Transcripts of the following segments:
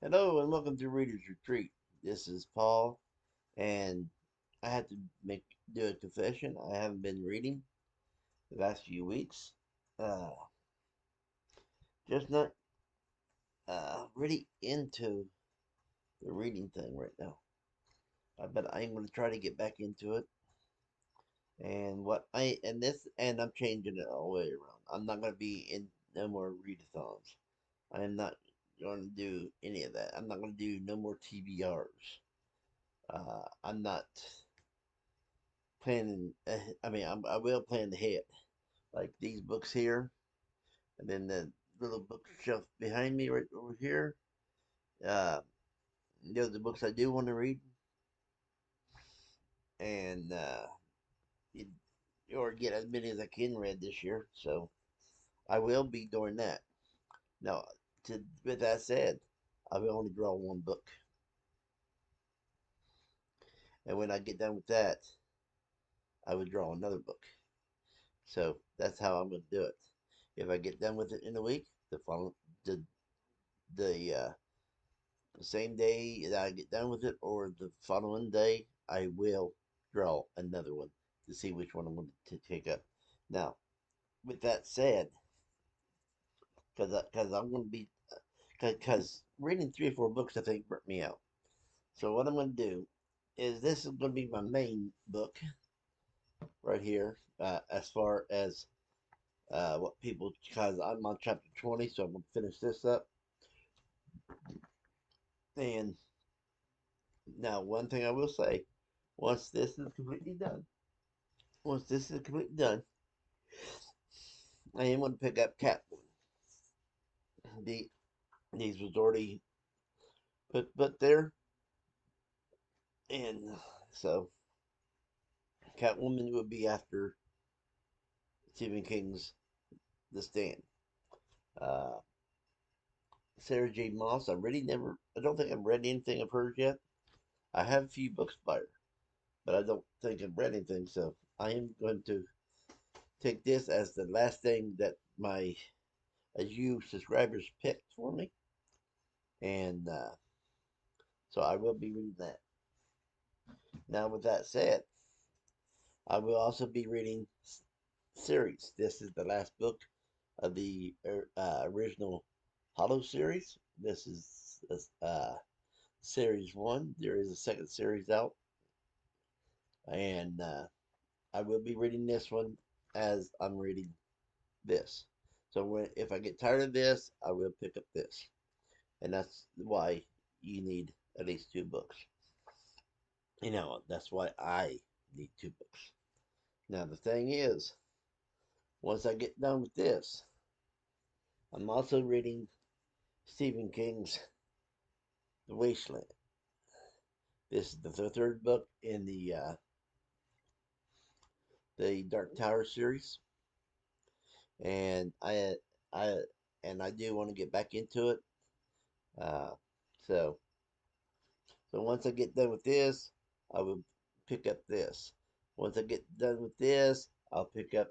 Hello and welcome to Reader's Retreat. This is Paul, and I have to do a confession. I haven't been reading the last few weeks. Uh, just not really into the reading thing right now. But I'm going to try to get back into it. And I'm changing it all the way around. I'm not going to be in no more readathons. I am not going to do any of that. I'm not going to do no more TBRs. I'm not planning. I will plan ahead, like these books here, and then the little bookshelf behind me right over here. Uh, those are the books I do want to read, and or get as many as I can read this year. So I will be doing that. Now, with that said, I will only draw one book, and when I get done with that, I will draw another book. So that's how I'm going to do it. If I get done with it in a week, the the same day that I get done with it or the following day, I will draw another one to see which one I'm going to take up. Now, with that said, because I'm going to be, because reading 3 or 4 books, I think, burnt me out. So, what I'm going to do is this is going to be my main book right here, as far as what people, because I'm on chapter 20, so I'm going to finish this up. And now, one thing I will say, once this is completely done, once this is completely done, I am going to pick up Catwoman. The these was already put there, and so Catwoman would be after Stephen King's The Stand. Uh, Sarah J. Maas. I don't think I've read anything of hers yet. I have a few books by her, but I don't think I've read anything. So I am going to take this as the last thing that my as you subscribers picked for me, and so I will be reading that. Now, with that said, I will also be reading series. This is the last book of the original Hollow series. This is series one. There is a second series out, and I will be reading this one as I'm reading this. So if I get tired of this, I will pick up this, and that's why you need at least 2 books. That's why I need 2 books. Now the thing is, once I get done with this, I'm also reading Stephen King's The Wasteland. This is the third book in the Dark Tower series, and I I do want to get back into it. Uh, so so once I get done with this, I will pick up this. Once I get done with this, I'll pick up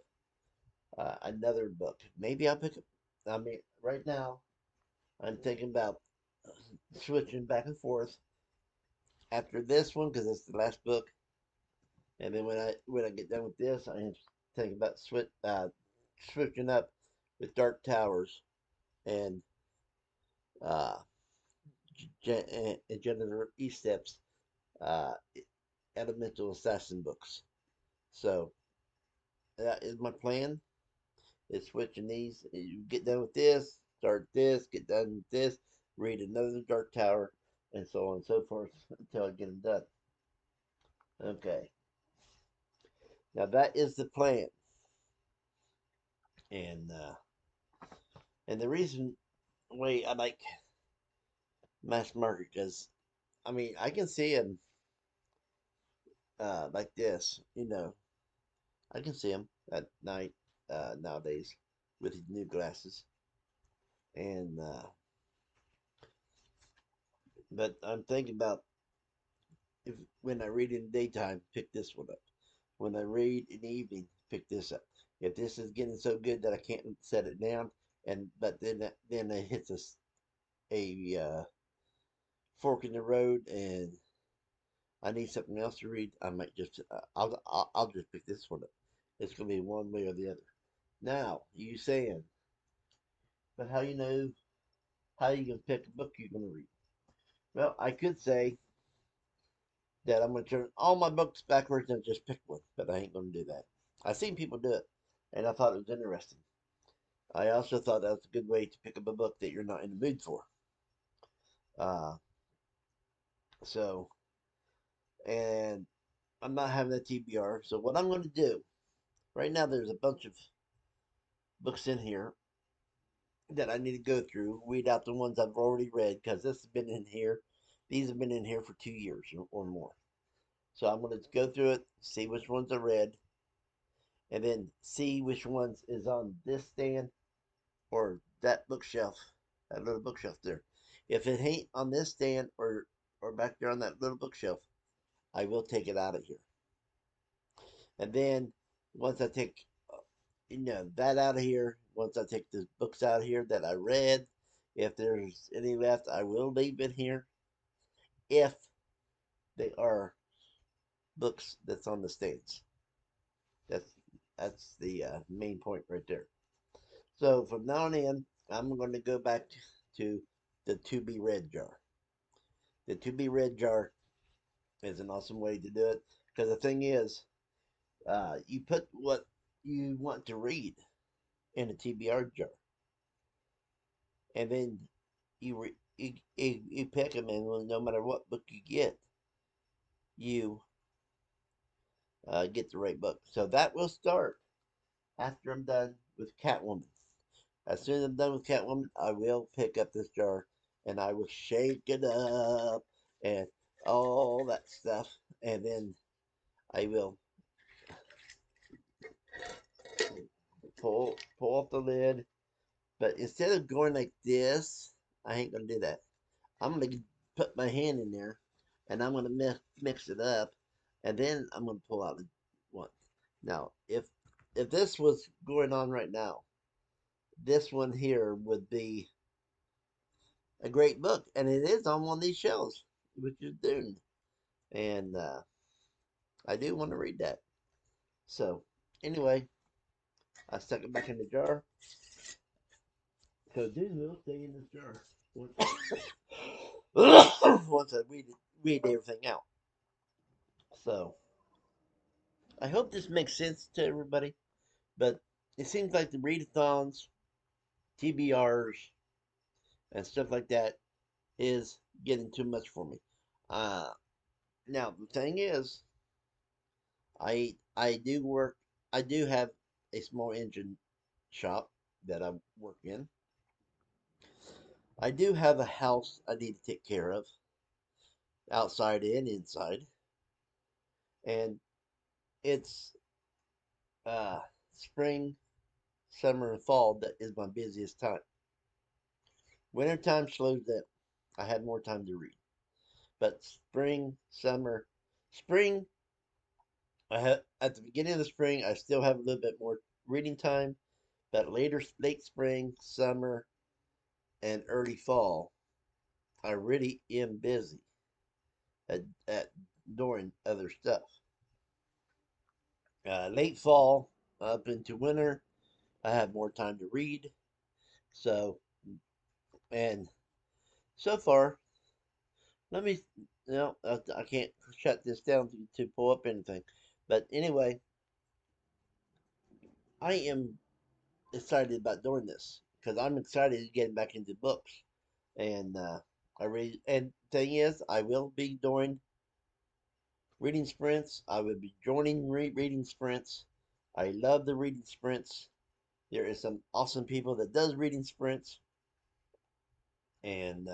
another book. Maybe I'll pick up. I mean, right now I'm thinking about switching back and forth after this one because it's the last book. And then when I get done with this, I am thinking about switching up with Dark Towers and uh, Jennifer Estep's uh, Elemental Assassin books. So that is my plan. Is switching these. You get done with this, start this, get done with this, read another Dark Tower, and so on and so forth until I get them done. Okay. Now that is the plan, and the reason why I like mass market because I mean I can see him like this, I can see him at night nowadays with his new glasses, and but I'm thinking about if when I read in the daytime, pick this one up. When I read in the evening, pick this up. If this is getting so good that I can't set it down, and but then it hits a fork in the road and I need something else to read, I might just I'll just pick this one up. It's gonna be one way or the other. Now you saying, but how you gonna pick a book you're gonna read? Well, I could say that I'm gonna turn all my books backwards and just pick one, but I ain't gonna do that. I've seen people do it, and I thought it was interesting. I also thought that was a good way to pick up a book that you're not in the mood for. Uh, so, and I'm not having a TBR. So what I'm going to do right now, there's a bunch of books in here that I need to go through, read out the ones I've already read because this has been in here. These have been in here for 2 years or more. So I'm going to go through it, see which ones I read, and then see which ones is on this stand or that bookshelf, that little bookshelf there. If it ain't on this stand or back there on that little bookshelf, I will take it out of here. And then once I take that out of here, once I take the books out of here that I read, if there's any left, I will leave it here. If they are books that's on the stands, that's that's the main point right there. So from now on in, I'm going to go back to the to be read jar. The to be read jar is an awesome way to do it because the thing is, you put what you want to read in a TBR jar, and then you pick them, and no matter what book you you get the right book. So that will start after I'm done with Catwoman. As soon as I'm done with Catwoman, I will pick up this jar and I will shake it up and all that stuff, and then I will pull off the lid. But instead of going like this, I ain't gonna do that. I'm gonna put my hand in there, and I'm gonna mix it up, and then I'm gonna pull out the one. Now, if this was going on right now, this one here would be a great book, and it is on one of these shelves, which is Dune, and I do want to read that. So anyway, I stuck it back in the jar. So Dune will stay in this jar once, once I read everything out. So I hope this makes sense to everybody. But it seems like the readathons, TBRs, and stuff like that is getting too much for me. Uh, Now the thing is, I do work. I do have a small engine shop that I work in. I do have a house I need to take care of, outside and inside, and it's spring, summer, and fall that is my busiest time. Wintertime slows down. I have more time to read. But spring, I have at the beginning of the spring, I still have a little bit more reading time. But late spring, summer, and early fall, I really am busy at doing other stuff. Late fall up into winter, I have more time to read. So, and so far, let me, I can't shut this down to pull up anything. But anyway, I am excited about doing this because I'm excited to get back into books. And I read. And thing is, I will be doing reading sprints. I will be joining reading sprints. I love the reading sprints. There is some awesome people that does reading sprints, and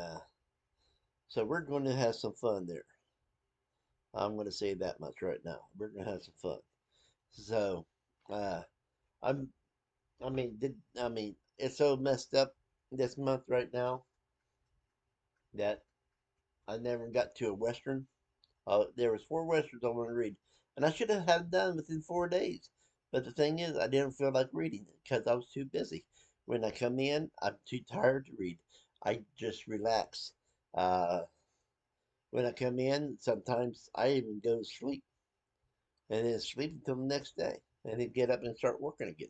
so we're going to have some fun there. I'm going to say that much right now. We're going to have some fun. So, uh, I'm. I mean, it's so messed up this month right now that I never got to a western. There was 4 westerns I wanted to read, and I should have had it done within 4 days. But the thing is, I didn't feel like reading it because I was too busy. When I come in, I'm too tired to read. I just relax. Uh, When I come in, sometimes I even go to sleep and then sleep until the next day and then get up and start working again.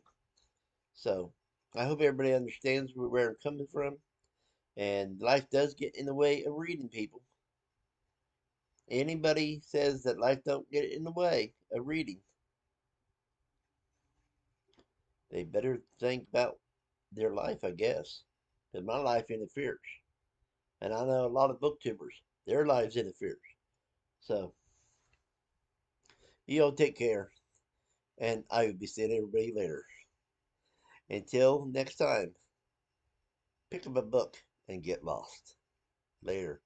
So I hope everybody understands where I'm coming from. And life does get in the way of reading, people. Anybody says that life don't get in the way of reading, they better think about their life, I guess. Because my life interferes. And I know a lot of booktubers, their lives interferes. So you all take care. And I will be seeing everybody later. Until next time, pick up a book and get lost. Later.